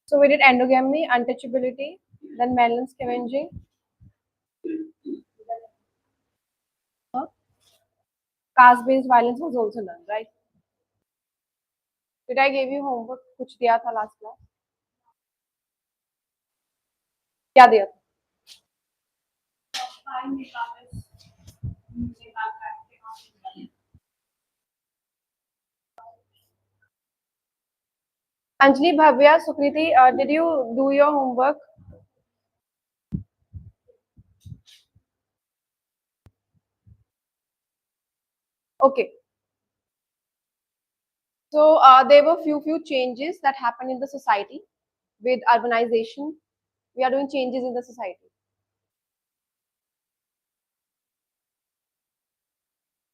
So we did endogamy, untouchability, then Mellon's scavenging. Caste-based violence was also done, right? Did I give you homework? कुछ दिया था last class? क्या दिया था? Anjali, Bhavya, Sukriti, did you do your homework? Okay. So there were few changes that happened in the society with urbanization. We are doing changes in the society.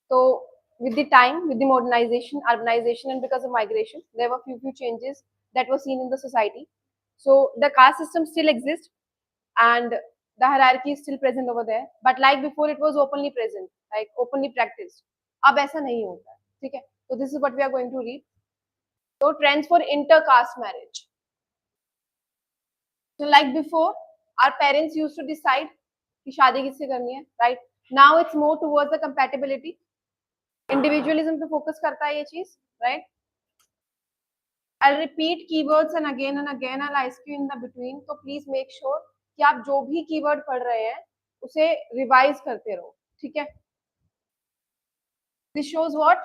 So with the time, with the modernization, urbanization, and because of migration, there were few changes that were seen in the society. So the caste system still exists, and the hierarchy is still present over there. But like before, it was openly present, like openly practiced. अब ऐसा नहीं होता है, ठीक है? So this is what we are going to read. So trends for inter-caste marriage. So like before, our parents used to decide कि शादी किससे करनी है, right? Now it's more towards the compatibility. Individualism पे focus करता है ये चीज, right? I'll repeat keywords and again I'll ask you in the between. So please make sure कि आप जो भी keyword पढ़ रहे हैं उसे revise करते रहो, ठीक है? This shows what?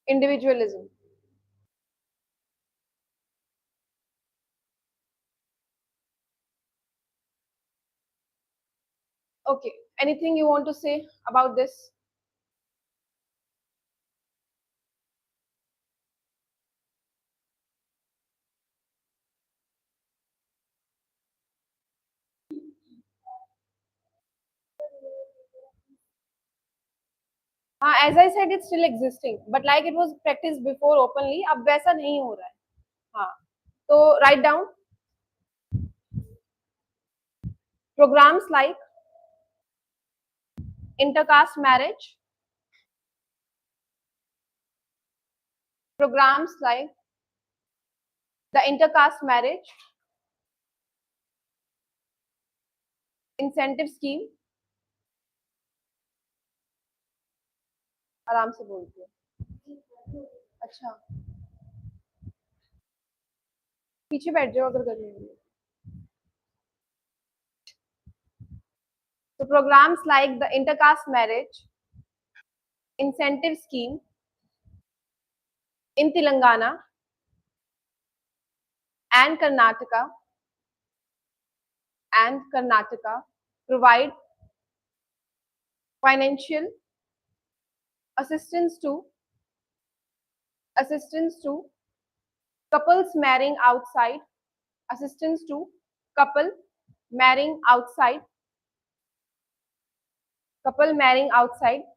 Individualism. Okay. Anything you want to say about this? As I said, it's still existing, but like it was practiced before openly, अब वैसा नहीं हो रहा है. हाँ. So write down programs like intercaste marriage, programs like the intercaste marriage, incentive scheme. आराम से बोलती है. अच्छा, पीछे बैठ जाओ अगर करनी है. So programs like the intercaste marriage, incentive scheme in Telangana and Karnataka provide financial assistance to couples marrying outside, assistance to couple marrying outside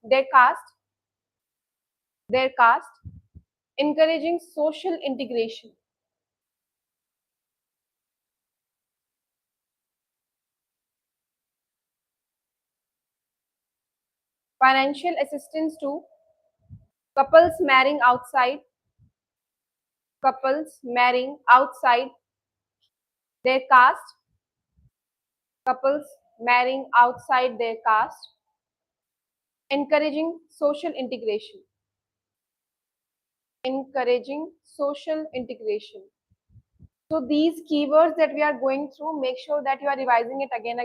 their caste, encouraging social integration. Financial assistance to couples marrying outside their caste, encouraging social integration. So these keywords that we are going through, make sure that you are revising it again,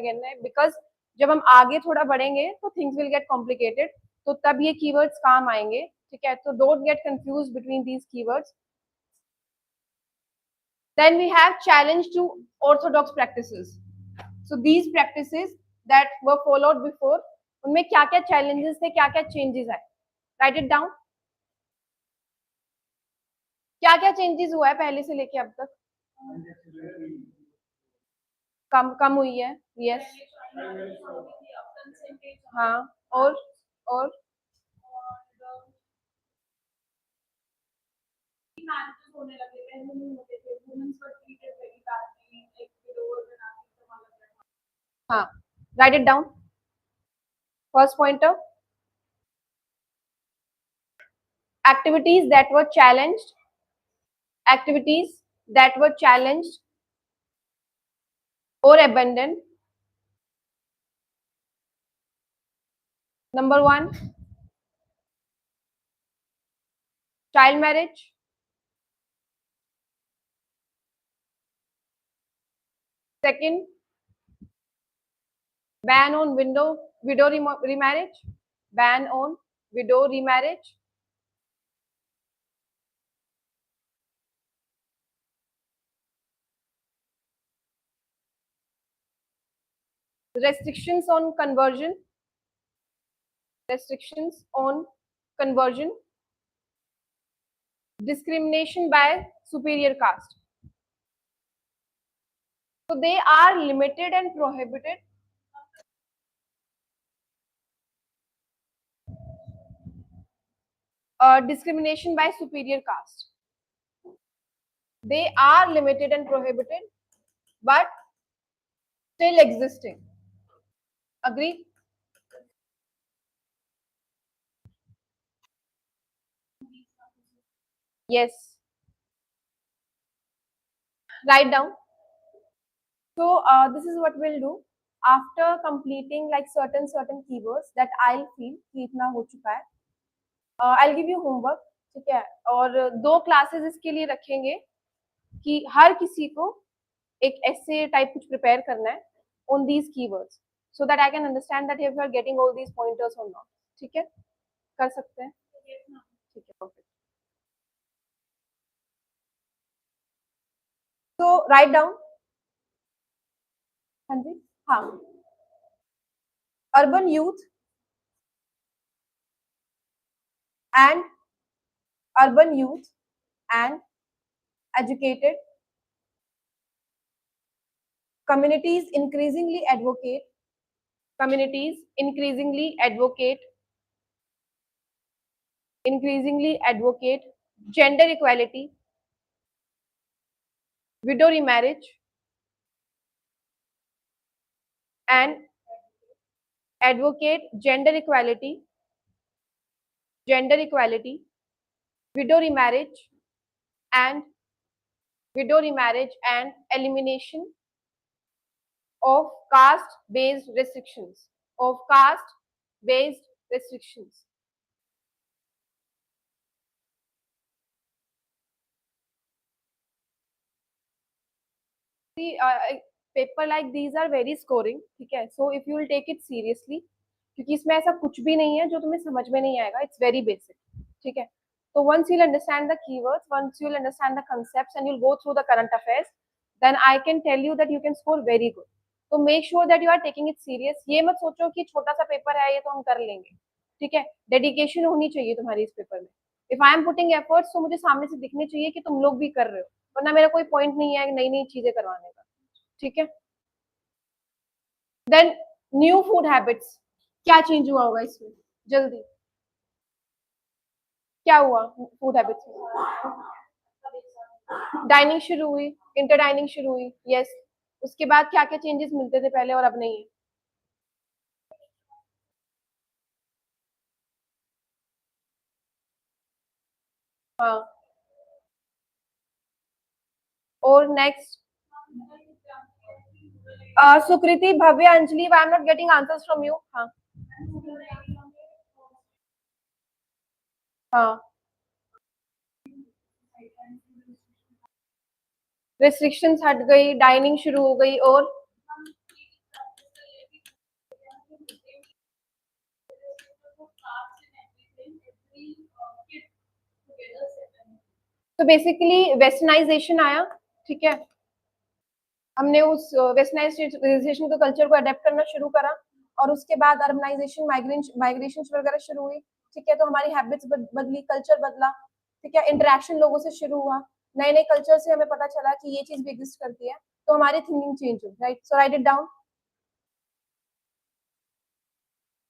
because जब हम आगे थोड़ा बढ़ेंगे तो things will get complicated. तो तब ये keywords काम आएंगे, ठीक है? So don't get confused between these keywords. Then we have challenge to orthodox practices. So these practices that were followed before, उनमें क्या-क्या challenges थे, क्या-क्या changes आए? Write it down. क्या-क्या changes हुआ है पहले से लेके अब तक? कम हुई है. Yes. हाँ. और होने लगे, पहले नहीं होते थे, women's were treated very badly, एक विडोज एंड आदि। हाँ, write it down. First pointer, activities that were challenged, activities that were challenged or abandoned. Number one, child marriage. Second, ban on widow remarriage. Ban on widow remarriage. Restrictions on conversion. Restrictions on conversion. Discrimination by superior caste. So they are limited and prohibited. Discrimination by superior caste. They are limited and prohibited, but still existing. Agree? Yes. Write down. So this is what we'll do after completing like certain keywords that I'll feel कि इतना हो चुका है. I'll give you homework, ठीक है? और 2 classes इसके लिए रखेंगे कि हर किसी को एक essay type कुछ prepare करना है on these keywords, so that I can understand that if you are getting all these pointers or not. ठीक है? कर सकते हैं? ठीक है, perfect. So write down. हाँ जी, हाँ. Urban youth and urban youth and educated communities increasingly advocate gender equality, widow remarriage, and advocate gender equality, widow remarriage, and elimination of caste-based restrictions. See, paper like these are very scoring, ठीक है? So if you will take it seriously, क्योंकि इसमें ऐसा कुछ भी नहीं है जो तुम्हें समझ में नहीं आएगा. It's very basic, ठीक है? So once you'll understand the keywords, once you'll understand the concepts, and you'll go through the current affairs, then I can tell you that you can score very good. So make sure that you are taking it serious. ये मत सोचो कि छोटा सा paper है ये तो हम कर लेंगे, ठीक है? डेडिकेशन होनी चाहिए तुम्हारी इस पेपर में. If I am putting efforts, तो मुझे सामने से दिखनी चाहिए कि तुम लोग भी कर रहे हो, वरना मेरा कोई पॉइंट नहीं है नई नई चीजें करवाने का, ठीक है? देन न्यू फूड हैबिट्स, क्या चेंज हुआ होगा इसमें? जल्दी क्या हुआ फूड हैबिट्स में? डाइनिंग शुरू हुई, इंटर डाइनिंग शुरू हुई, यस. उसके बाद क्या क्या चेंजेस मिलते थे पहले और अब नहीं है? हाँ. और next Sukriti, Bhavya, Anjali, I am not getting answers from you. हाँ हाँ. रिस्ट्रिक्शंस हट गई, डाइनिंग शुरू हो गई, और तो बेसिकली वेस्टर्नाइजेशन आया, ठीक है? हमने उस वेस्टर्नाइजेशन के कल्चर को अडेप्ट करना शुरू करा, और उसके बाद अर्बनाइजेशन, माइग्रेशन वगैरह शुरू हुई, ठीक है? तो हमारी हैबिट्स बदली, कल्चर बदला, ठीक है? इंटरेक्शन लोगों से शुरू हुआ, नए नए कल्चर से हमें पता चला कि ये चीज भी एग्जिस्ट करती है, तो हमारी थिंकिंग चेंज हुई, right? So write it down.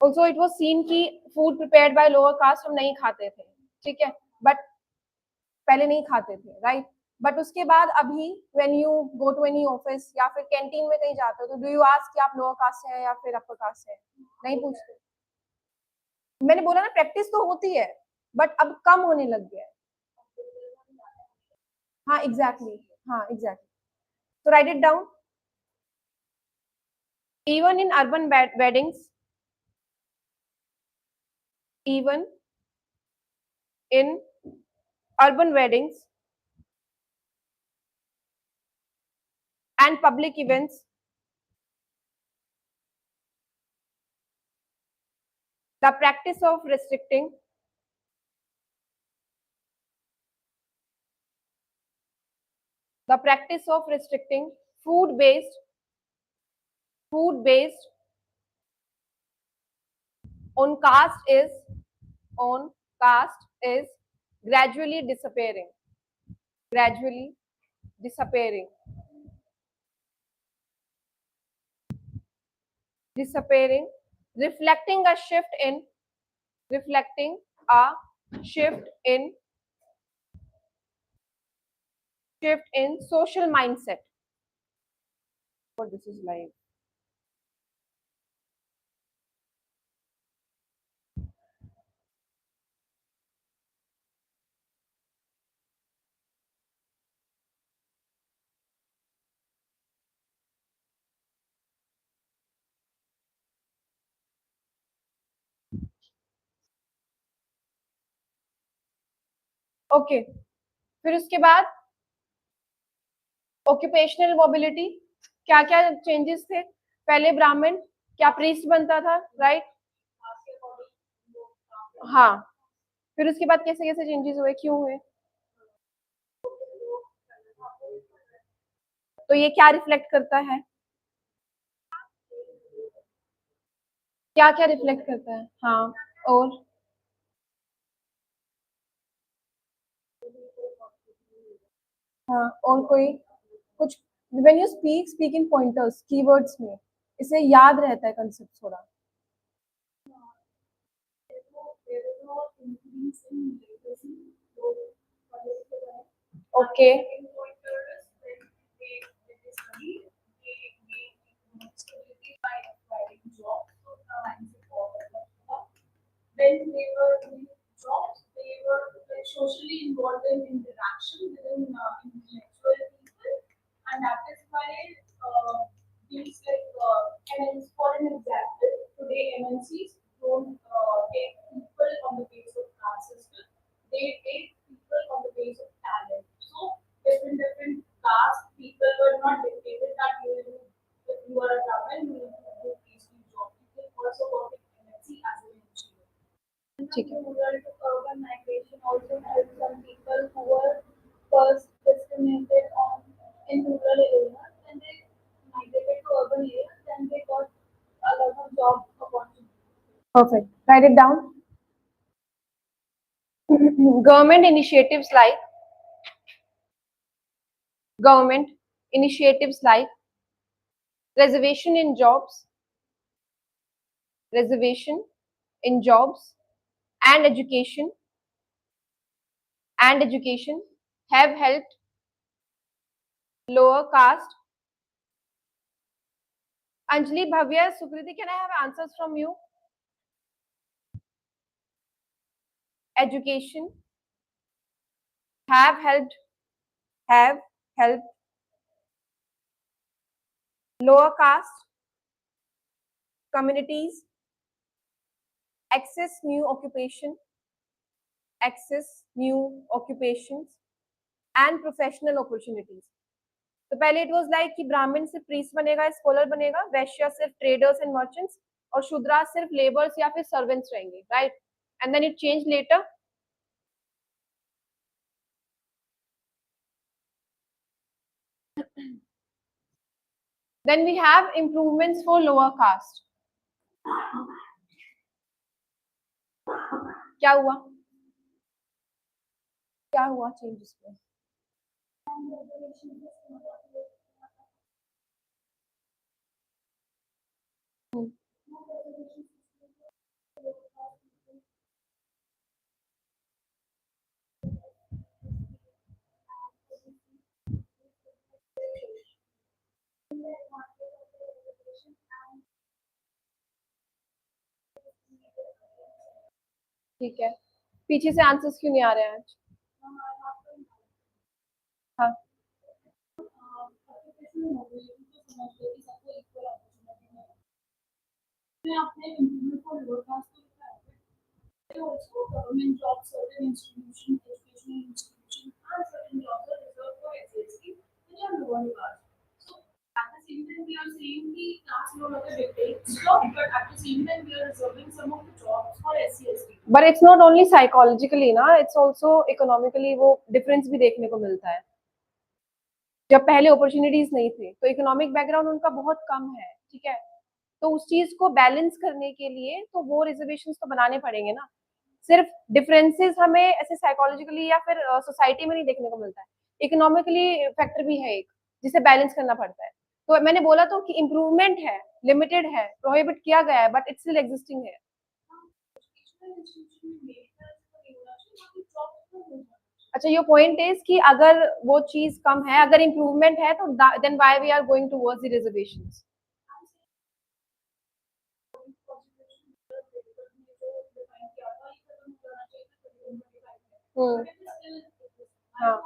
Also it was seen कि food prepared by lower caste हम नहीं खाते थे, ठीक है? बट पहले नहीं खाते थे, राइट? बट उसके बाद अभी when you go to any office या फिर कैंटीन में कहीं जाते हो तो डू यू आस्क कि आप लोअर कास्ट से हैं या फिर अपर कास्ट से हैं? नहीं पूछते। मैंने बोला ना प्रैक्टिस तो होती है बट अब कम होने लग गया है। हाँ एग्जैक्टली, हाँ एग्जैक्टली। तो right it down. Even in urban weddings, even in urban weddings and public events, the practice of restricting the practice of restricting food based on caste is gradually disappearing disappearing reflecting a reflecting a shift in social mindset. What this is like. Okay okay. फिर उसके बाद occupational mobility, क्या क्या changes थे? पहले ब्राह्मण क्या priest बनता था, राइट? हाँ। फिर उसके बाद कैसे कैसे चेंजेस हुए, क्यों हुए? तो ये क्या रिफ्लेक्ट करता है? क्या क्या रिफ्लेक्ट करता है? हाँ। और हाँ, और कोई कुछ? When you speak in pointers, keywords में, इसे याद रहता है कंसेप्ट थोड़ा। Okay. When they were doing jobs, they were socially involved in interaction within intellectual people, and that is why these for an example, today MNCs don't take people on the basis of caste system; they take people on the basis of talent. So different caste people were not dictated that if you are a Brahmin, you need to do PhD job. You can also work in MNC as an engineer. ठीक है। Rural to urban migration also helped some people who were first discriminated on in rural areas, and they migrated to urban areas, then they got a lot of job opportunities. Perfect. Write it down. Government initiatives like government initiatives like reservation in jobs, reservation in jobs and education have helped lower caste. Anjali, Bhavya, Sukriti, can I have answers from you? Education have helped lower caste communities access new occupations and professional opportunities. तो पहले it was like कि ब्राह्मण सिर्फ priest बनेगा, scholar बनेगा, वैश्य सिर्फ traders and merchants, और शूद्रा सिर्फ लेबर्स या फिर सर्वेंट्स रहेंगे, right? And then it change later. Then we have improvements for lower caste. क्या हुआ? क्या हुआ चेंजेस में? ठीक है, पीछे से आंसर्स क्यों नहीं आ रहे हैं आज? हाँ। But it's not only psychologically ना, इट्स ऑल्सो इकोनॉमिकली, वो डिफरेंस भी देखने को मिलता है। जब पहले अपॉर्चुनिटीज नहीं थे तो इकोनॉमिक बैकग्राउंड उनका बहुत कम है, ठीक है, तो उस चीज को बैलेंस करने के लिए तो वो रिजर्वेशंस तो बनाने पड़ेंगे ना। सिर्फ डिफरेंसेस हमें ऐसे साइकोलॉजिकली या फिर सोसाइटी में नहीं देखने को मिलता है, इकोनॉमिकली फैक्टर भी है एक, जिसे बैलेंस करना पड़ता है। तो मैंने बोला तो कि इम्प्रूवमेंट है, लिमिटेड है, प्रोहिबिट किया गया है, बट इट्स स्टिल एग्जिस्टिंग है। अच्छा, योर पॉइंट इज कि अगर वो चीज कम है, अगर इम्प्रूवमेंट है, तो then why we are going towards the reservations. Hmm. हाँ।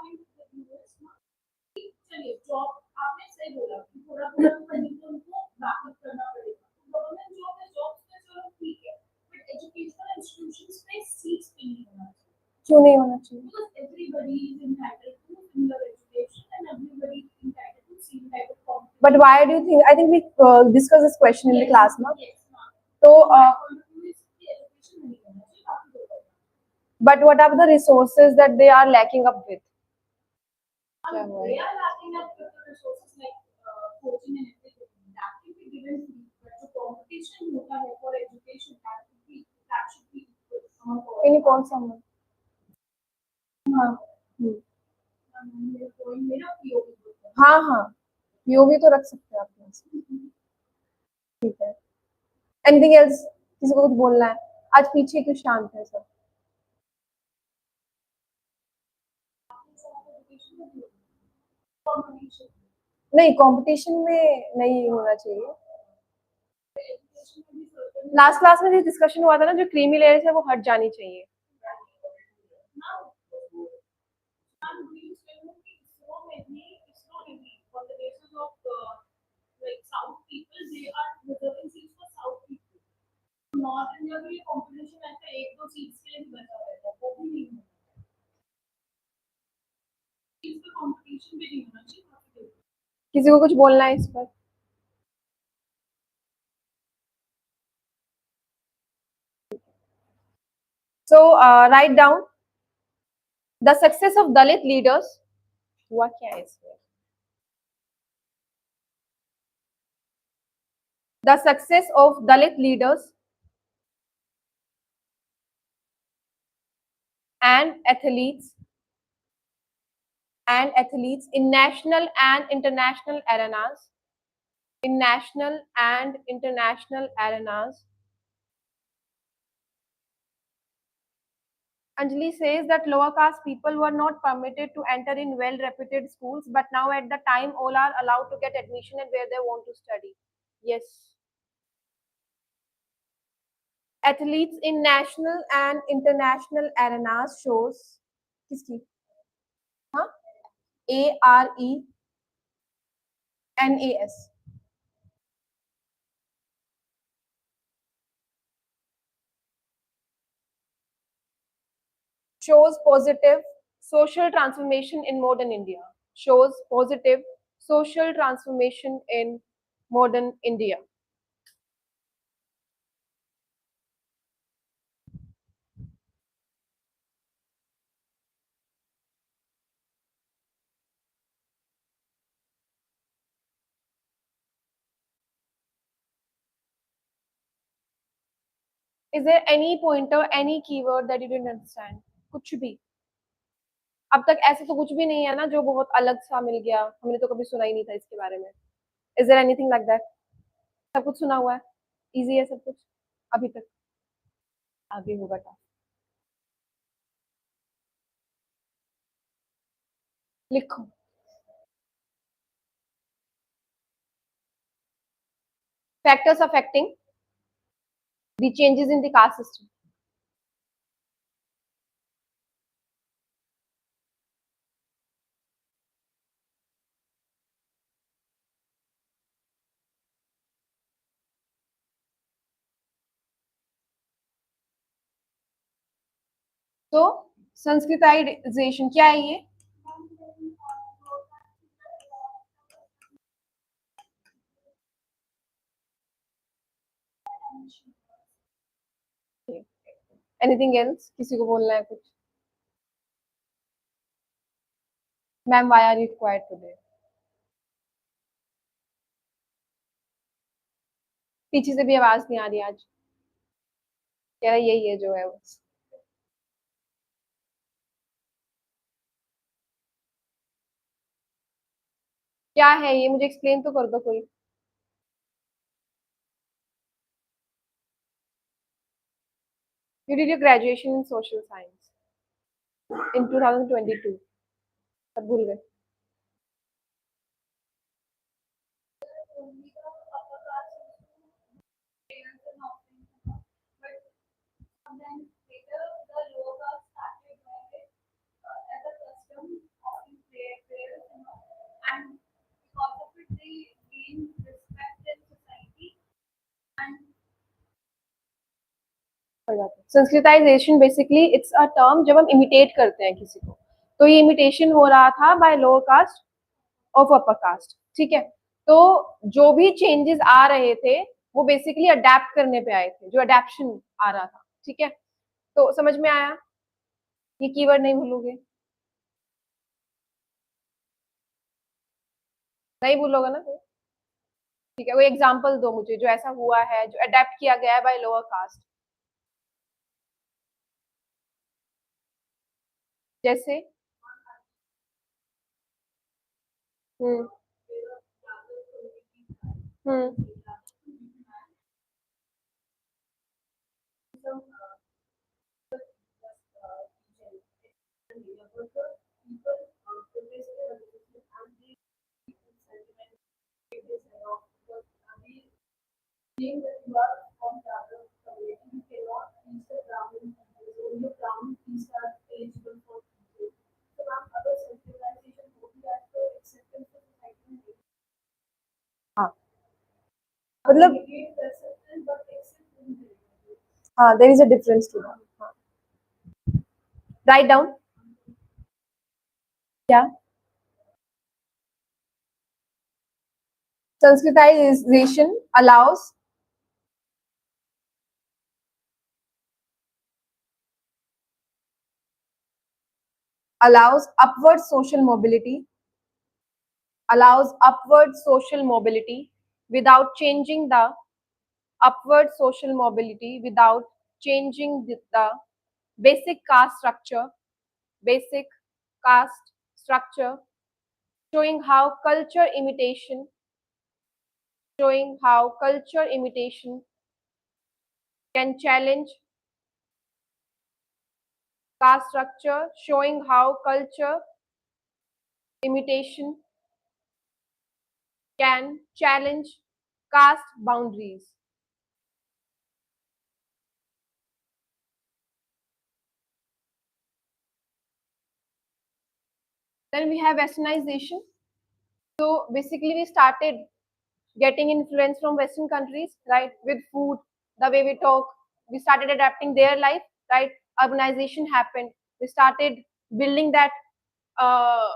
क्यों नहीं होना चाहिए? But why do you think? I think we discussed this question in the class, na? So, but what are the resources that they are lacking up with? क्या हुआ है? इन्हीं कौन सा है? हाँ। हाँ हाँ, पीओवी तो रख सकते हैं आप यहाँ से। ठीक है, एनीथिंग एल्स? किसी को कुछ बोलना है? आज पीछे क्यों शांत है सब? नहीं, कंपटीशन में नहीं होना चाहिए। लास्ट क्लास में जो डिस्कशन हुआ था ना, जो क्रीमी लेयर्स है वो हट जानी चाहिए। किसी को कुछ बोलना है इस पर? So write down the success of Dalit leaders. हुआ क्या है इसमें? The success of Dalit leaders and athletes in national and international arenas. In national and international arenas. Anjali says that lower caste people were not permitted to enter in well-reputed schools, but now at the time all are allowed to get admission and where they want to study. Yes. Athletes in national and international arenas shows किसकी? हाँ, ARENAS shows positive social transformation in modern India. Shows positive social transformation in modern India. Is there any pointer, any keyword that you didn't understand? कुछ भी? अब तक ऐसे तो कुछ भी नहीं है ना जो बहुत अलग सा मिल गया, हमने तो कभी सुना ही नहीं था इसके बारे में। Is there anything like that? सब कुछ सुना हुआ है, इजी है सब कुछ अभी तक, आगे होगा टफ। लिखो। Factors affecting the changes in the caste system. तो संस्कृताइजेशन क्या है ये? Anything else? किसी को बोलना है कुछ? Ma'am, why are you quiet today? पीछे से भी आवाज नहीं आ रही आज। कह रहा यही है जो है वो। क्या है ये? मुझे एक्सप्लेन तो कर दो कोई। You did your graduation in social science in 2022. सब भूल गए? Sanskritisation basically it's a term जब हम इमिटेट करते हैं किसी को, तो ये इमिटेशन हो रहा था bye lower cast of upper caste, ठीक है। तो जो भी चेंजेस आ रहे थे वो बेसिकली अडेप्ट करने पे आए थे, जो अडेप्शन आ रहा था, ठीक है। तो समझ में आया? ये कीवर्ड नहीं भूलोगे? नहीं भूलोगे ना? ठीक है, कोई एग्जांपल दो मुझे जो ऐसा हुआ है जो अडेप्ट किया गया है बाय लोअर कास्ट। जैसे? हम्म। हम्म। हाँ, मतलब हाँ, there is a difference to that. हाँ, राइट डाउन। क्या? Sensitization allows upward social mobility, allows upward social mobility without changing the upward social mobility without changing the basic caste structure, basic caste structure, showing how culture imitation, showing how culture imitation can challenge caste structure, showing how culture imitation can challenge caste boundaries. Then we have westernization. So basically we started getting influence from Western countries, right? With food, the way we talk, we started adapting their life, right? Urbanization happened. We started building that uh,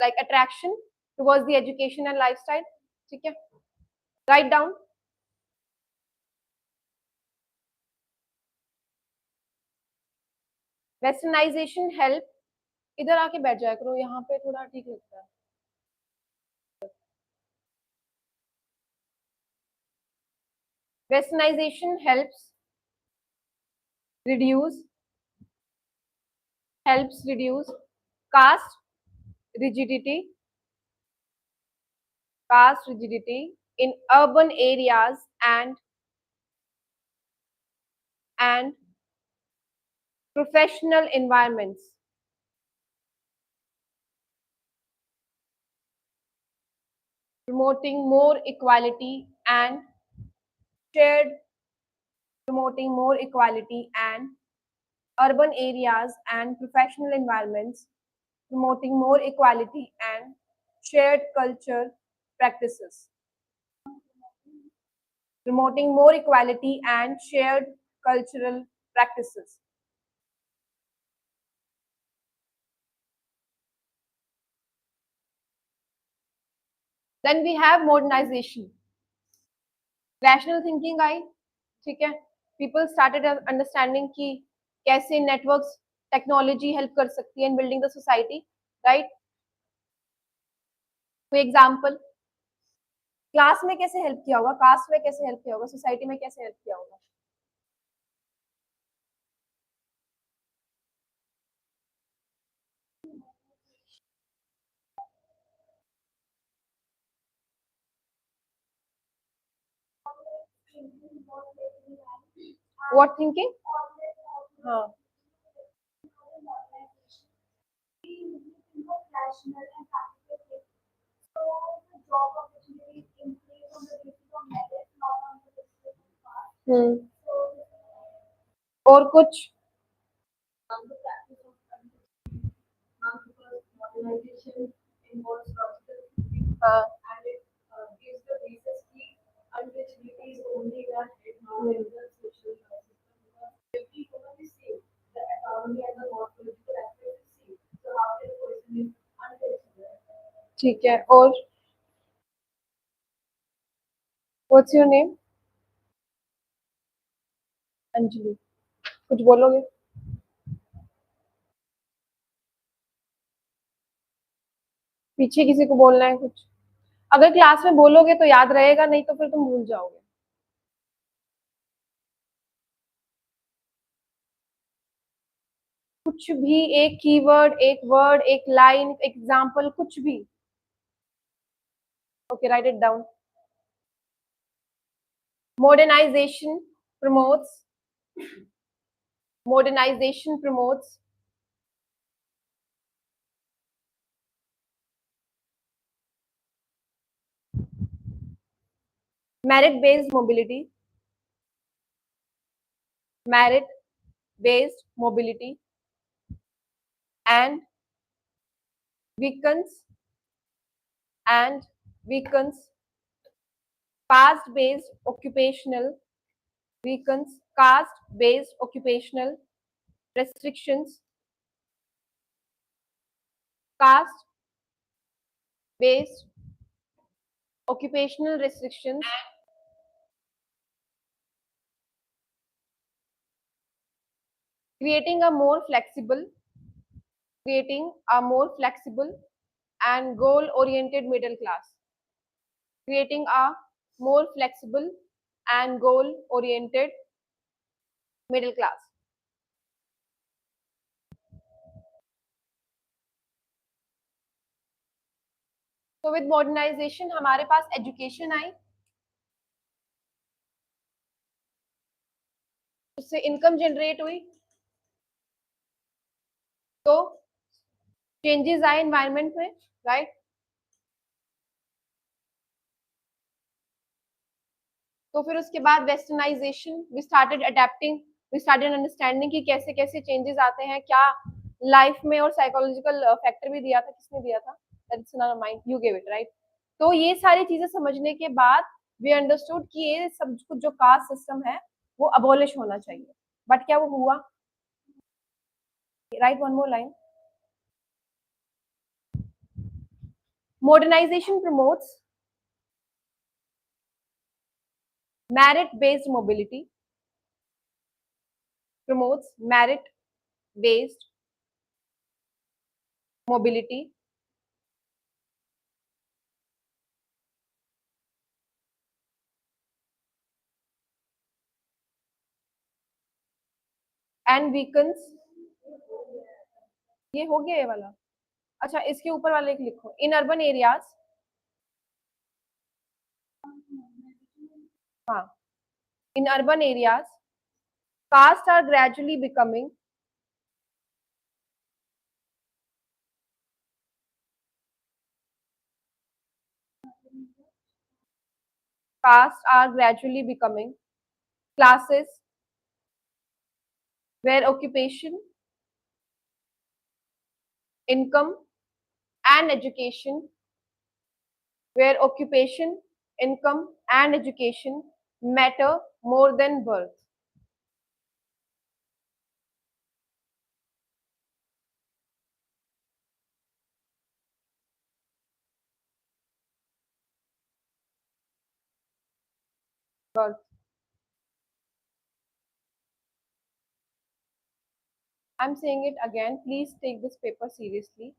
like attraction towards the education and lifestyle. Okay? Write down. Westernization help. इधर आके बैठ जाया करो, यहाँ पे थोड़ा ठीक लगता है। Westernization reduce helps reduce caste rigidity, caste rigidity in urban areas and professional environments, promoting more equality and shared, promoting more equality and urban areas and professional environments, promoting more equality and shared culture practices, promoting more equality and shared cultural practices. Then we have modernization. Rational thinking आई, ठीक है. People started understanding कि कैसे networks technology help कर सकती है in building the society, right? कोई example, class में कैसे हेल्प किया होगा, कास्ट में कैसे हेल्प किया होगा, सोसाइटी में कैसे हेल्प किया होगा. What thinking? हाँ. हम्म. और कुछ. हाँ. ठीक है. और व्हाट्स योर नेम? अंजलि. कुछ बोलोगे? पीछे किसी को बोलना है कुछ? अगर क्लास में बोलोगे तो याद रहेगा, नहीं तो फिर तुम भूल जाओगे. कुछ भी, एक कीवर्ड, एक वर्ड, एक लाइन, एक एग्जांपल, कुछ भी. Okay, right it down. Modernization promotes modernization promotes merit based mobility, merit based mobility and weakens and weakens caste based occupational weakens caste based occupational restrictions, caste based occupational restrictions, creating a more flexible creating a more flexible and goal oriented middle class, creating a more flexible and goal oriented middle class. So with modernization हमारे पास education आई, उससे income generate हुई, तो changes आए environment में, right. तो फिर उसके बाद westernisation, we started adapting, we started understanding कि कैसे कैसे चेंजेस आते हैं, क्या लाइफ में, और साइकोलॉजिकल फैक्टर भी दिया था, किसने दिया था, that's in our mind, you give it, right. तो ये सारी चीजें समझने के बाद वी अंडरस्टूड कि ये सब कुछ जो कास्ट सिस्टम है वो अबॉलिश होना चाहिए, बट क्या वो हुआ, right. One more line. Modernisation promotes merit based mobility, promotes merit based mobility and weakens. ये हो गया ये वाला. अच्छा, इसके ऊपर वाले एक लिखो. इन अर्बन एरियाज, हाँ, in urban areas caste are gradually becoming caste are gradually becoming classes where occupation, income, and education, where occupation, income, and education matter more than birth. Birth. I'm saying it again, please take this paper seriously.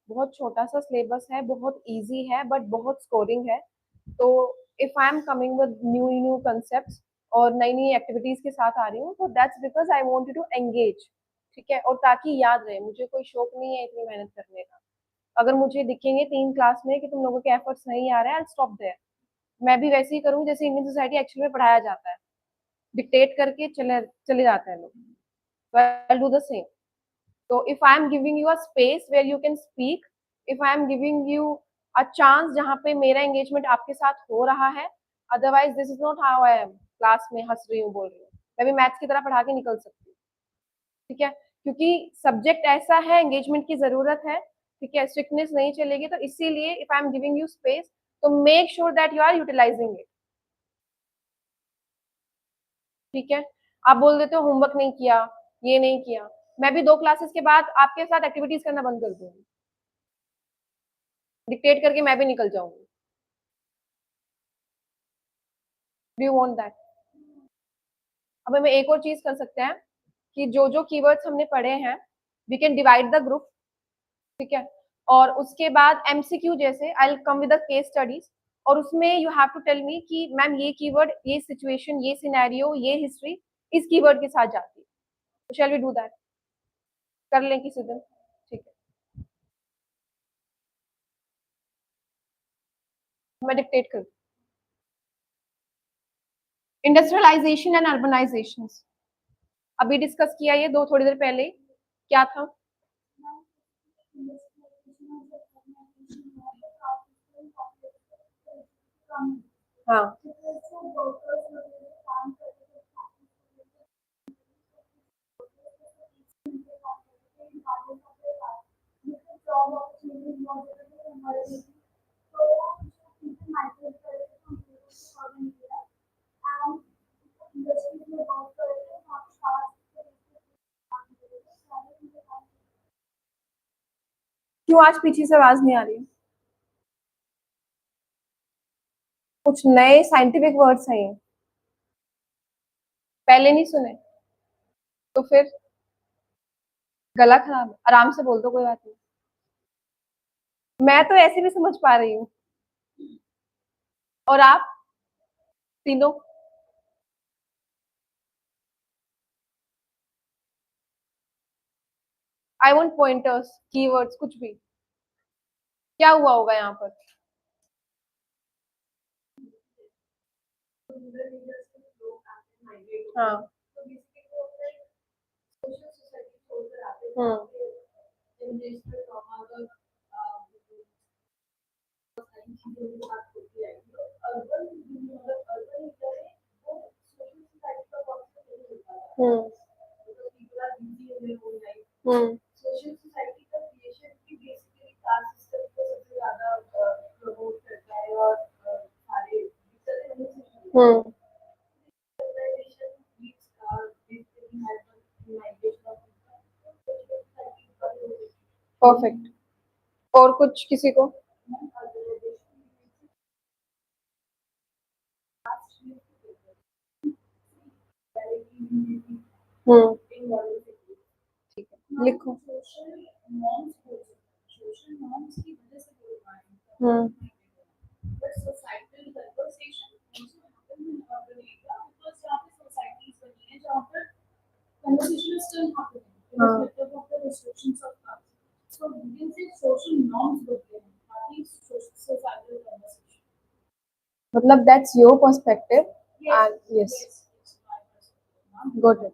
बहुत छोटा सा syllabus है, बहुत easy है, but बहुत scoring है. तो if I am coming with new concepts और नई नई एक्टिविटीज के साथ आ रही हूँ, तो that's because I want you to engage. ठीक है, और ताकि याद रहे, मुझे कोई शौक नहीं है इतनी मेहनत करने का. अगर मुझे दिखेंगे 3 क्लास में कि तुम लोगों के एफर्ट्स नहीं आ रहे हैं, आई स्टॉप देयर. मैं भी वैसे ही करूँ जैसे इंडियन सोसाइटी एक्चुअली में पढ़ाया जाता है, डिक्टेट करके चले चले जाते हैं लोग. I do the same. So if I am giving you a space where you can speak, if I am giving you a chance जहाँ पे मेरा engagement आपके साथ हो रहा है, otherwise this is not how I am. Class में हंस रही हूँ, बोल रही हूँ, मैं भी मैथ्स की तरह पढ़ा के निकल सकती हूँ. ठीक है, क्योंकि सब्जेक्ट ऐसा है, एंगेजमेंट की जरूरत है. ठीक है, स्ट्रिक्टनेस नहीं चलेगी, तो इसीलिए if I am giving you space, तो make sure that you are utilising it. ठीक है, आप बोल देते हो होमवर्क नहीं किया, ये नहीं किया, मैं भी 2 क्लासेस के बाद आपके साथ एक्टिविटीज करना बंद कर दूंगी, डिक्टेट करके मैं भी निकल जाऊंगी. Do you want that? अब हम एक और चीज कर सकते हैं कि जो जो कीवर्ड्स हमने पढ़े हैं, we can divide the group. ठीक है, और उसके बाद एमसीक्यू जैसे I will come with the case studies, और उसमें you have to tell me कि मैम ये कीवर्ड, ये सिचुएशन, ये सिनेरियो, ये हिस्ट्री इस कीवर्ड के साथ जाती है. तो शैल वी डू दैट? कर लें किसी दिन. ठीक है, मैं डिक्टेट कर. इंडस्ट्रियलाइजेशन एंड अर्बनाइजेशन अभी डिस्कस किया, ये दो थोड़ी देर पहले. क्या था? हाँ, क्यों आज पीछे से आवाज नहीं आ रही? कुछ नए साइंटिफिक वर्ड्स हैं ये, पहले नहीं सुने? तो फिर गला खराब है, आराम से बोल दो, कोई बात नहीं. मैं तो ऐसे भी समझ पा रही हूँ, और आप तीनों? आई वांट पॉइंटर्स, कीवर्ड्स, कुछ भी. क्या हुआ होगा यहाँ पर? हाँ. हम्म. हम्म. हम्म. हम्म. परफेक्ट. और कुछ किसी को? हम्म. ठीक है, लिखो. हम्म. हाँ. मतलब that's your perspective. And yes, good.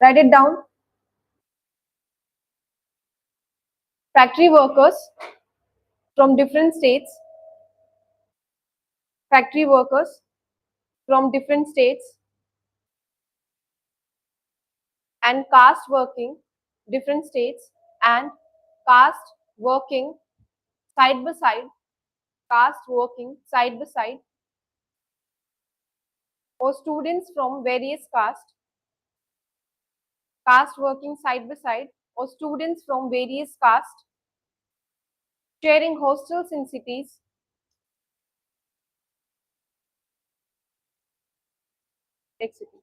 Right it down. Factory workers from different states, factory workers from different states and caste working different states and caste working side by side, caste working side by side, or students from various caste working side by side, or students from various caste sharing hostels in cities like city.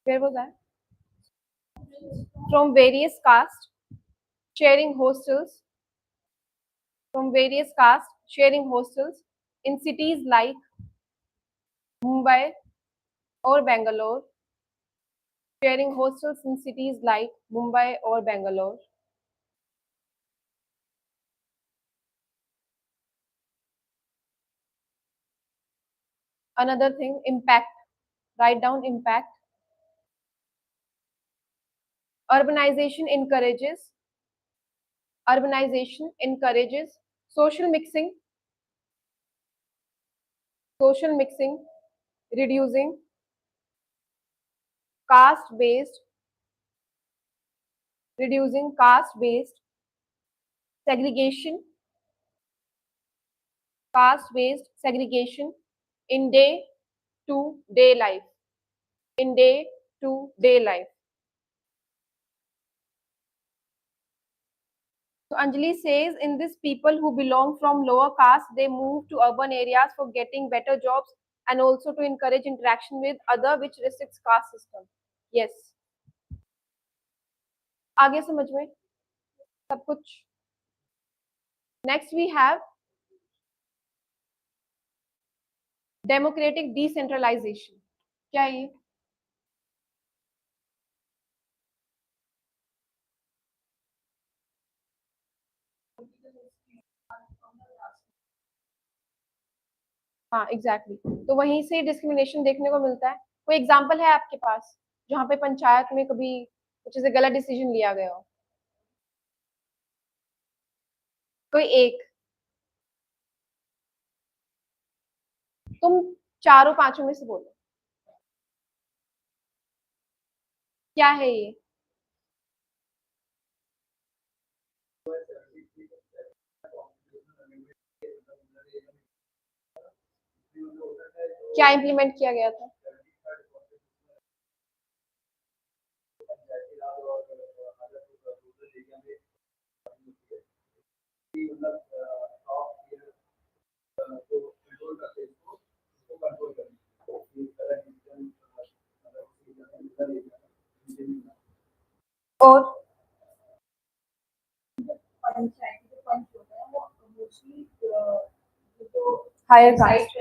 Where was I? From various caste sharing hostels, from various caste sharing hostels in cities like Mumbai or Bangalore, sharing hostels in cities like Mumbai or Bangalore. Another thing, impact. Write down impact. Urbanization encourages. Urbanization encourages social mixing. Social mixing, reducing caste-based, reducing caste-based segregation, caste-based segregation in day-to-day life. In day-to-day life. So Anjali says, in this, people who belong from lower caste, they move to urban areas for getting better jobs and also to encourage interaction with other, which restricts caste system. Yes. आगे समझ में सब कुछ. Next we have democratic decentralization. क्या है ये? हाँ exactly तो वहीं से डिस्क्रिमिनेशन देखने को मिलता है. कोई एग्जांपल है आपके पास जहाँ पे पंचायत में कभी कुछ ऐसे गलत डिसीजन लिया गया हो? कोई एक. तुम चारों पांचों में से बोलो क्या है ये. क्या इम्प्लीमेंट किया गया था? और हायर कास्ट.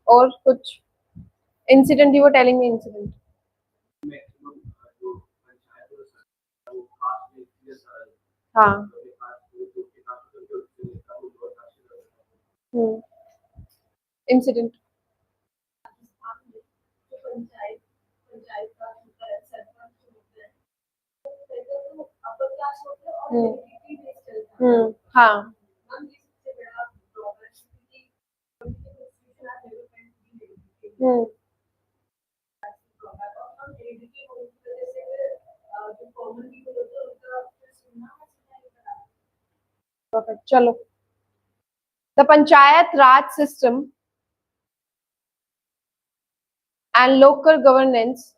और कुछ incident you were telling me incident. हाँ. इंसिडेंट. हाँ. Perfect. चलो. The Panchayat Raj system and local governance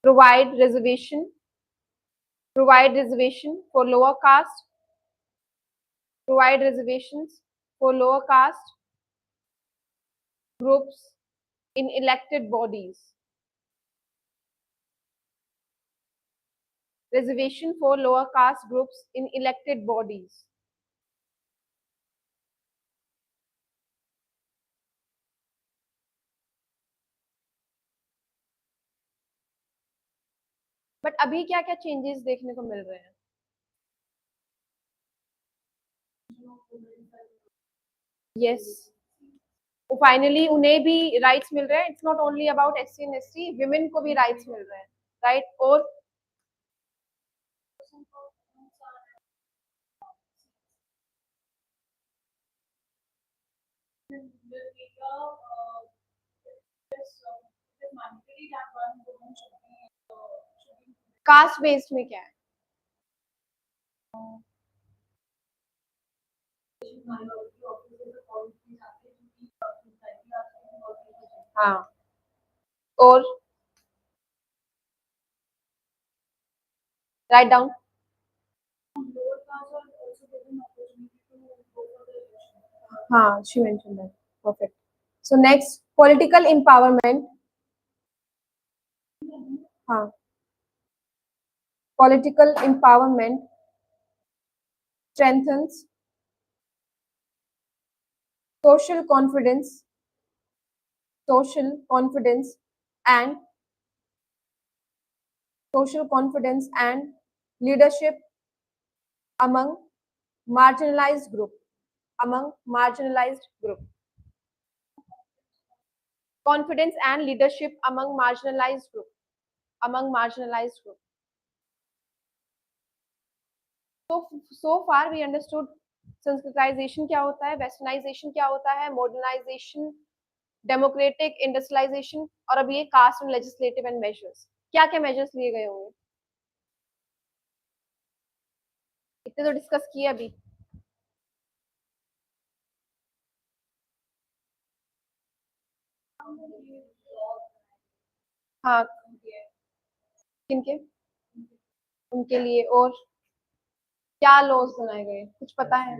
provide reservation for lower caste, provide reservations for lower caste groups in elected bodies. Reservation for lower caste groups in elected bodies. But अभी क्या क्या changes देखने को मिल रहे हैं? Yes. Finally उन्हें भी rights मिल रहे हैं. It's not only about SC and ST, women को भी राइट्स मिल रहे हैं, राइट. और कास्ट बेस्ड में क्या है? हाँ. और राइट डाउन. हाँ, she mentioned that. Perfect. So next, political empowerment. हाँ, political empowerment strengthens social confidence, social confidence and social confidence and leadership among marginalized group, among marginalized group. Confidence and leadership among marginalized group, among marginalized group. So far we understood Sanskritisation क्या होता है, westernisation क्या होता है, modernisation, democratic, industrialisation, और अब ये caste and legislative and measures. क्या क्या मेजर्स लिए गए होंगे? इतने तो डिस्कस किए अभी. हाँ, किनके? उनके लिए. और क्या लॉज बनाए गए, कुछ पता है?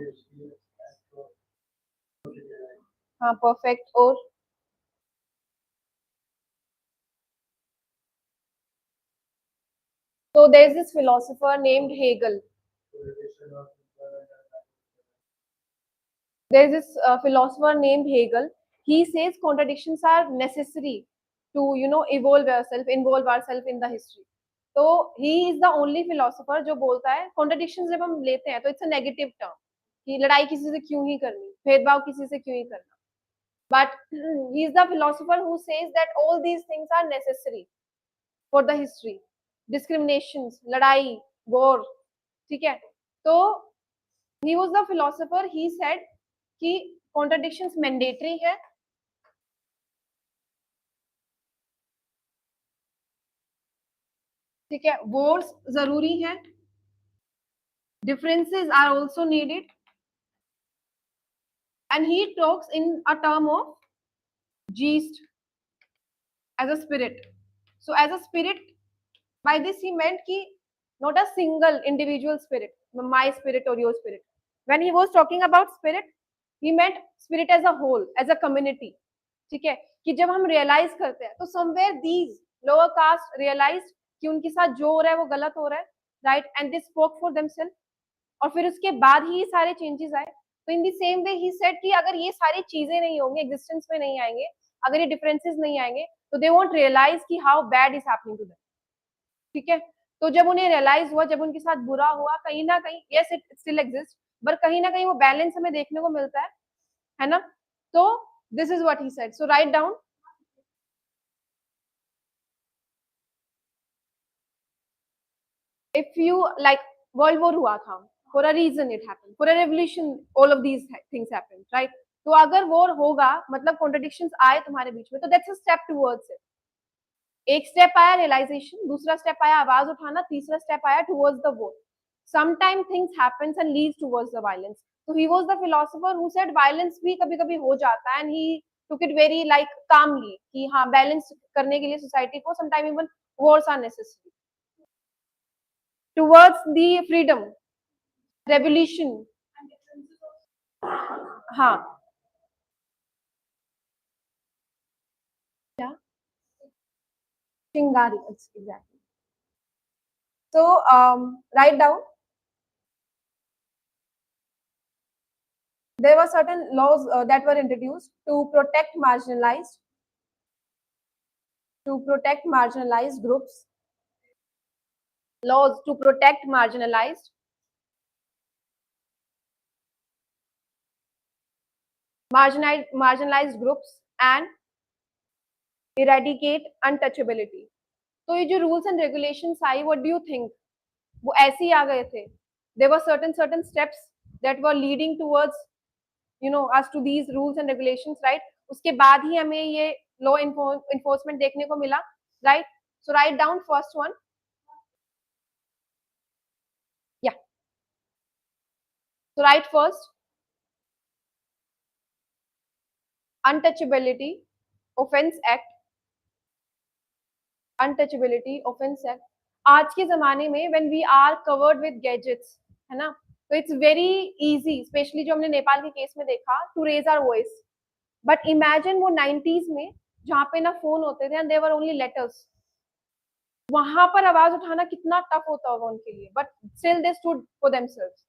हाँ, परफेक्ट. और so there is this philosopher named Hegel. There is this philosopher named Hegel. He says contradictions are necessary to involve ourselves in the history. तो he is the only philosopher जो बोलता है contradictions जब हम लेते हैं तो it's a negative term कि लड़ाई किसी से क्यों ही करनी, भेदभाव किसी से क्यों ही करना. But he is the philosopher who says that all these things are necessary for the history. Discriminations, लड़ाई, war, ठीक है. तो he was the philosopher. He said कि contradictions mandatory है, ठीक है. wars जरूरी है, differences are also needed, and he talks in a term of geist as a spirit. So as a spirit, by this he meant कि not a single individual spirit, my spirit or your spirit. When he was talking about spirit, he meant spirit as a whole, as a community. ठीक है, कि जब हम realise करते हैं तो somewhere these lower caste realise कि उनके साथ जो हो रहा है वो गलत हो रहा है, right, and they spoke for themselves. और फिर उसके बाद ही सारे चेंजेस आए. तो in the same way he said कि अगर ये सारी चीजें नहीं होंगी, एग्जिस्टेंस में नहीं आएंगे, अगर ये डिफरेंसेस नहीं आएंगे, तो दे वोंट रियलाइज कि how bad is happening to them. ठीक है. तो जब उन्हें रियलाइज हुआ, जब उनके साथ बुरा हुआ, कहीं ना कहीं, yes it still exist, but कहीं ना कहीं वो बैलेंस हमें देखने को मिलता है ना. तो this is what he said. So write down. if you like, world war हुआ था, for a reason it happened, for a revolution all of these things happened, right. तो अगर वॉर होगा मतलब कॉन्ट्रडिक्शंस आए तुम्हारे बीच में, तो that's a step towards it. एक स्टेप आया रियलाइजेशन, दूसरा स्टेप आया आवाज उठाना, तीसरा स्टेप आया towards the war. Sometime things happens and leads towards the violence. तो he was the philosopher who said violence भी कभी कभी हो जाता है, and he took it very like calmly कि हाँ, बैलेंस करने के लिए सोसाइटी को sometime even wars are necessary towards the freedom revolution. हाँ, क्या? चिंगारी, exactly. So write down. There were certain laws that were introduced to protect marginalized groups. Laws to protect marginalized. marginalized groups and eradicate untouchability. तो ये जो rules and regulations आई, what do you think, वो ऐसे ही आ गए थे? There were certain steps that were leading towards, you know, as to these rules and regulations, right? उसके बाद ही हमें ये लॉ enforcement देखने को मिला, right? So write down first one. Yeah. So write first untouchability offense act. Untouchability offense act. आज के जमाने में when we are covered with gadgets, है ना, तो it's very easy, especially जो हमने नेपाल के केस में देखा, to raise our voice. But imagine वो 90s में जहाँ पे ना फोन होते थे and there were only letters. वहां पर आवाज उठाना कितना टफ होता होगा उनके लिए, but still they stood for themselves.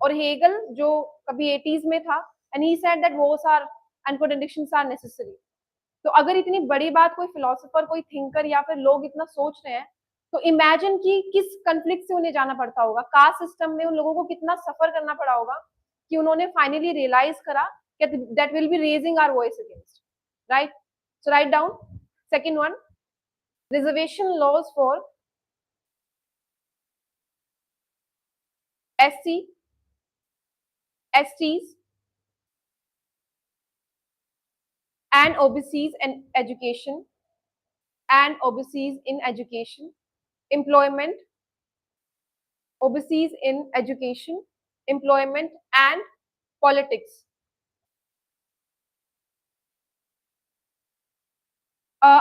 और हेगल जो कभी 80s में था, and he said that wars are and contradictions are necessary. तो अगर इतनी बड़ी बात कोई फिलोसोफर, कोई थिंकर या फिर लोग इतना सोच रहे हैं, तो इमेजिन कि किस कन्फ्लिक्ट से उन्हें जाना पड़ता होगा, कास्ट सिस्टम में उन लोगों को कितना सफर करना पड़ा होगा कि उन्होंने फाइनली रियलाइज करा that will be raising our voice against, right? So write down second one, reservation laws for SC, STs and OBCs in education, and OBCs in education, employment, OBCs in education, employment and politics.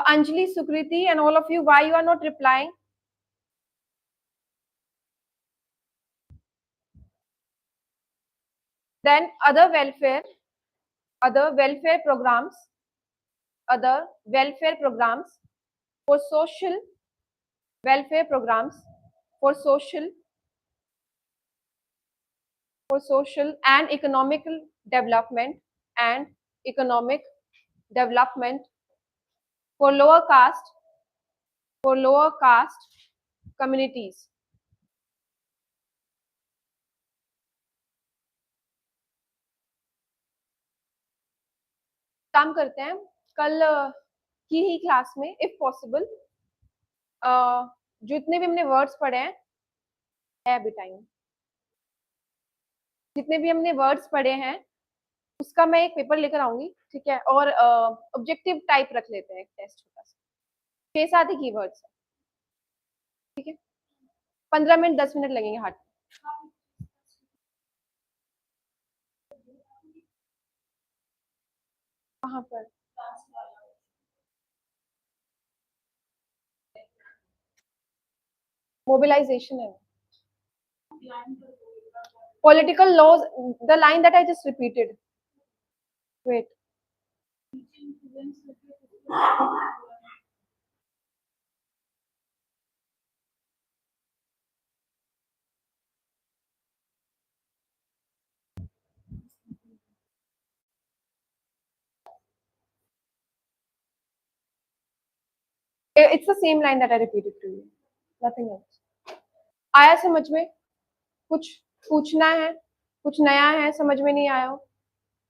Anjali, Sukriti and all of you, why you are not replying? Then other welfare programs, other welfare programs for social welfare programs for social and economical development and economic development for lower caste communities. काम करते हैं कल की ही class में, if possible, जितने भी हमने words पढ़े हैं, है अभी टाइम, जितने भी हमने वर्ड्स पढ़े हैं उसका मैं एक पेपर लेकर आऊंगी, ठीक है? और ऑब्जेक्टिव टाइप रख लेते हैं, एक टेस्ट छोटा सा, 6-7 ही कीवर्ड्स है, ठीक है? 15 मिनट 10 मिनट लगेंगे हार्ड. कहाँ पर? मोबिलाइजेशन है. Political laws, the line that I just repeated. Wait. It's the same line that I repeated to you. Nothing else. आया समझ में? कुछ पूछना है, कुछ नया है, समझ में नहीं आया हो?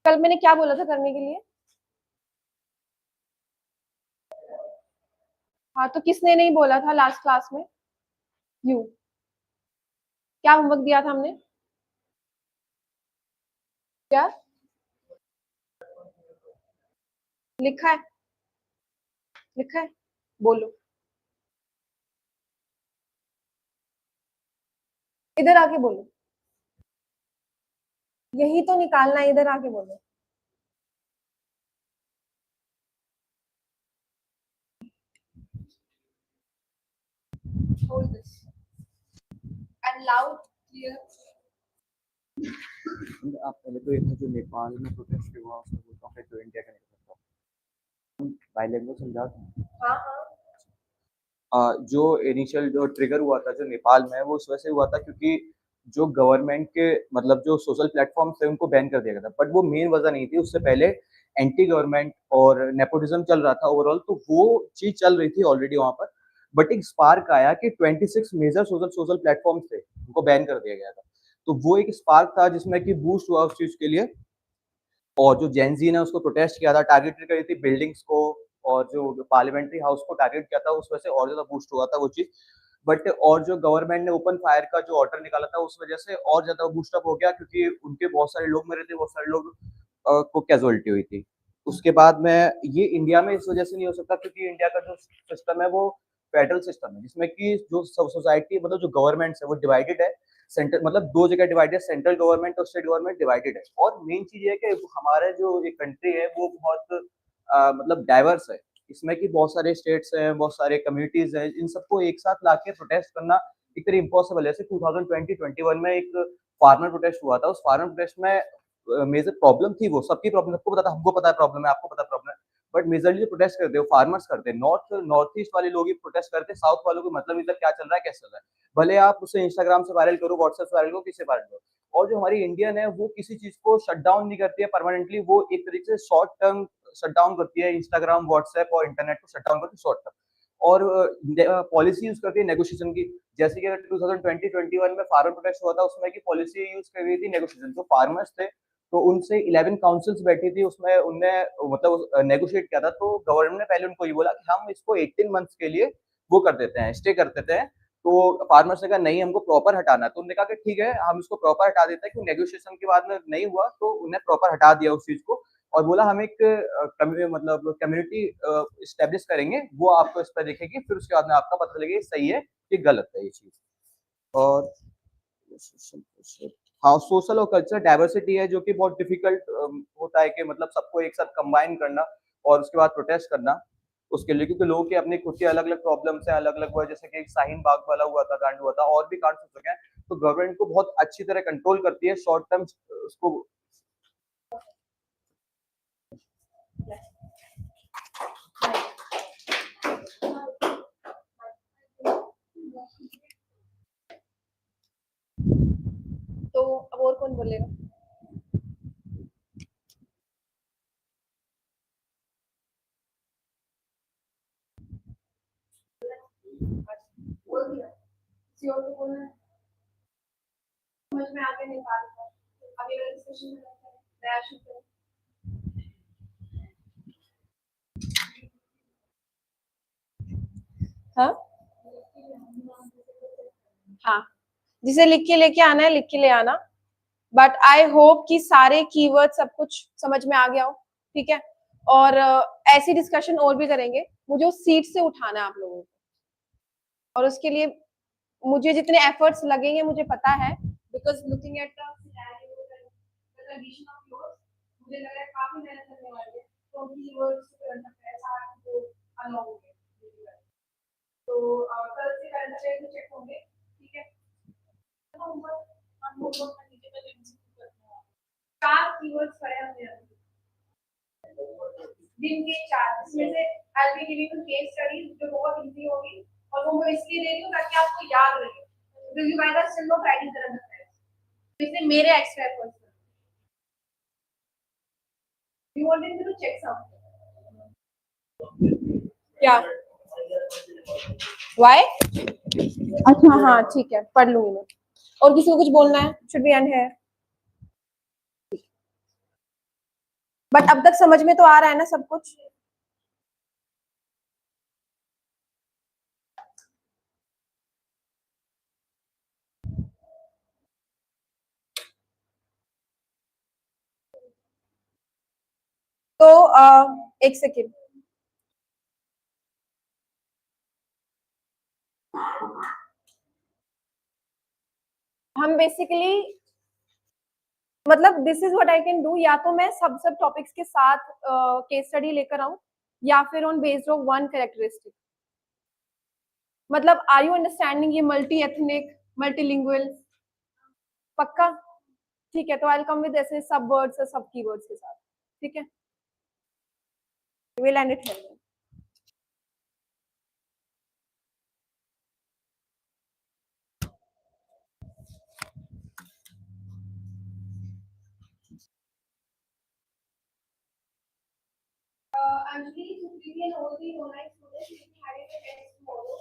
कल मैंने क्या बोला था करने के लिए? हाँ, तो किसने नहीं बोला था लास्ट क्लास में? यू. क्या होमवर्क दिया था हमने? क्या लिखा है? लिखा है, बोलो. इधर आके बोलो. यही तो निकालना है, इधर आके बोलो. Hold this. And loud, clear. आप पहले तो ये जो नेपाल में प्रोटेस्ट हुआ उसको बोलता हूँ, फिर तो इंडिया का नहीं करता बाइलैंग्वेज समझा. हाँ हाँ. जो इनिशियल जो ट्रिगर हुआ था जो नेपाल में, वो उस वजह से हुआ था क्योंकि जो गवर्नमेंट के मतलब जो सोशल प्लेटफॉर्म थे उनको बैन कर दिया गया था, बट वो मेन वजह नहीं थी. उससे पहले एंटी गवर्नमेंट और नेपोटिज्म चल रहा था ओवरऑल, तो वो चीज चल रही थी ऑलरेडी वहां पर. बट एक स्पार्क आया कि 26 मेजर सोशल प्लेटफॉर्म्स थे, उनको बैन कर दिया गया था. तो वो एक स्पार्क था जिसमें कि बूस्ट हुआ उस चीज के लिए. और जो जेन ज़ी ने उसको प्रोटेस्ट किया था, टारगेटेड करी थी बिल्डिंग्स को और जो पार्लियामेंट्री हाउस को टारगेट किया था, उस वजह से और ज़्यादा बूस्ट हुआ था वो चीज़। बट और जो गवर्नमेंट ने ओपन फायर का जो ऑर्डर निकाला था, उस वजह से और ज़्यादा बूस्ट अप हो गया क्योंकि उनके बहुत सारे लोग मरे थे, बहुत सारे लोग को कैजुअलिटी हुई थी। उसके बाद में ये इंडिया में इस वजह से नहीं हो सकता क्योंकि इंडिया का जो सिस्टम है वो फेडरल सिस्टम है, जिसमें कि जो सोसाइटी मतलब जो गवर्नमेंट्स है वो डिवाइडेड है। सेंटर मतलब 2 जगह डिवाइडेड है, सेंट्रल गवर्नमेंट और स्टेट गवर्नमेंट डिवाइडेड है। और मेन चीज़ ये है कि हमारा जो ये कंट्री है वो बहुत मतलब डाइवर्स है। इसमें कि बहुत सारे स्टेट्स हैं, बहुत सारे कम्युनिटीज़ हैं, इन सबको एक साथ लाके प्रोटेस्ट करना एक तरह इम्पॉसिबल है। जैसे 2020-21 में एक फार्मर प्रोटेस्ट हुआ था, उस फार्मर प्रोटेस्ट में मेजर प्रॉब्लम थी वो, सबकी प्रॉब्लम सबको पता था, हमको पता है प्रॉब्लम है, आपको पता है प्रॉब्लम है। बट मेजरली जो प्रोटेस्ट करते हैं वो फार्मर्स करते हैं। नॉर्थ ईस्ट वाले लोग ही प्रोटेस्ट करते हैं, साउथ वालों को मतलब इधर क्या चल रहा है, कैसे चल रहा है। भले आप उसे इंस्टाग्राम से वायरल करो, व्हाट्सएप से वायरल करो, किससे वायरल करो। और जो हमारी इंडियन है वो किसी चीज़ को शट डाउन नहीं करती है परमानेंटली, वो एक तरीके से शॉर्ट टर्म शट डाउन करती है, इंस्टाग्राम, व्हाट्सएप और इंटरनेट को शट डाउन करती है शॉर्ट टर्म। और पॉलिसी यूज़ करती है नेगोशिएशन की। जैसे कि अगर 2020-21 में फार्मर प्रोटेस्ट हुआ था, उसमें की पॉलिसी यूज़ कर रही थी नेगोशिएशन। जो फार्मर्स थे तो उनसे 11 काउंसिल्स बैठी थी, उसमें उनने मतलब नेगोशिएट किया था। तो गवर्नमेंट ने पहले उनको ये बोला कि हम इसको 18 मंथ्स के लिए वो कर देते हैं, स्टे कर देते हैं। तो फार्मर्स ने कहा नहीं, हमको प्रॉपर हटाना है। तो उन्होंने कहा कि ठीक है, हम इसको प्रॉपर हटा देते हैं कि नेगोशिएशन के बाद में नहीं हुआ, तो उन्हें प्रॉपर हटा दिया उस चीज़ को और बोला हम एक मतलब कम्युनिटी एस्टेब्लिश करेंगे, वो आपको इस पे देखेगी, फिर उसके बाद में आपका पता चलेगा ये सही है कि गलत है ये चीज़। और हाँ, सोशल और कल्चरल डाइवर्सिटी है जो कि बहुत डिफिकल्ट होता है कि मतलब सबको एक साथ कंबाइन करना और उसके बाद प्रोटेस्ट करना उसके लिए, क्योंकि लोगों की अपनी खुद की अलग-अलग प्रॉब्लम्स हैं, अलग-अलग वो है, जैसे कि एक शाहीन बाग वाला हुआ था, कांड हुआ था और भी कांड हो चुके हैं। तो गवर्नमेंट को बहुत अच्छी तरह कंट्रोल करती है शॉर्ट टर्म उसको। तो अब और कौन बोलेगा? बोल दिया, किसी और को बोलना है? समझ में आ गया निकाल कर। अभी वाला डिस्कशन में नया शुरू करें। हाँ हाँ, जिसे लिख के लेके आना है लिख के ले आना। बट आई होप कि सारे कीवर्ड सब कुछ समझ में आ गया हो, ठीक है। और ऐसी डिस्कशन और भी करेंगे। मुझे उस सीट से उठाना है आप लोगों को, और उसके लिए मुझे जितने एफर्ट्स लगेंगे मुझे पता है, because looking at the condition of yours, मुझे लग रहा है काफी मेहनत करने वाली है। तो कीवर्ड्स करंट अफेयर्स को अलाउ होंगे, तो कल से करंट अफेयर्स चेक होंगे, ठीक है। चार कीवर्ड्स पढ़े हमने दिन के चार, इसमें से I will be giving you case studies जो बहुत इजी होगी, और वो मैं इसलिए दे रही हूँ ताकि आपको याद रहे, क्योंकि by the still no writing current affairs इसलिए मेरे extra efforts. You want me to check something क्या? व्हाई? अच्छा हाँ ठीक है, पढ़ लूंगी मैं। और किसी को कुछ बोलना है? शुड बी एंड है। बट अब तक समझ में तो आ रहा है ना सब कुछ? तो एक सेकेंड, हम बेसिकली मतलब this is what I can do, या तो मैं सब सब टॉपिक्स के साथ केस स्टडी लेकर आऊं, या फिर on based of one characteristic. मतलब आर यू अंडरस्टैंडिंग ये मल्टी एथनिक मल्टीलिंगुअल? पक्का? ठीक है, तो आई विल कम विद ऐसे सब वर्ड्स और सब कीवर्ड्स के साथ, ठीक है। Will and it here. Anjali, Supriti and all the online students will be having a test tomorrow.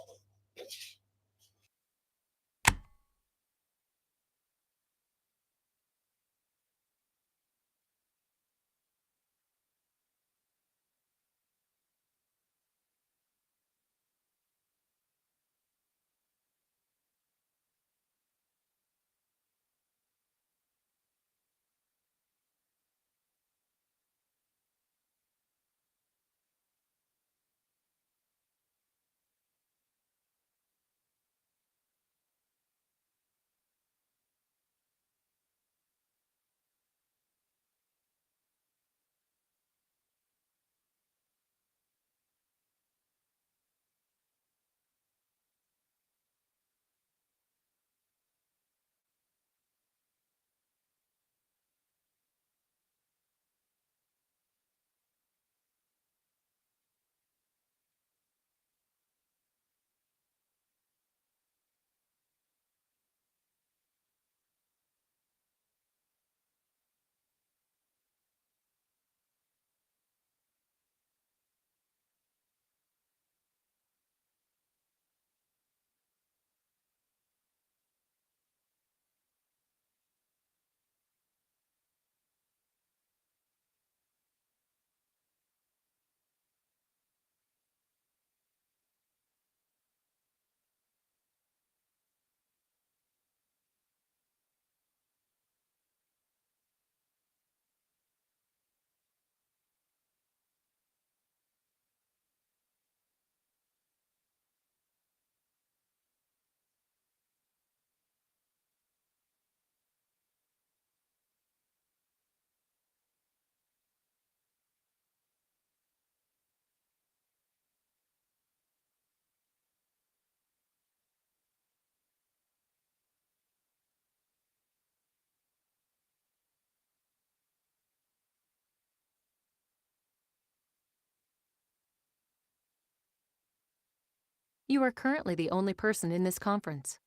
You are currently the only person in this conference.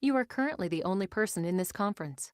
You are currently the only person in this conference.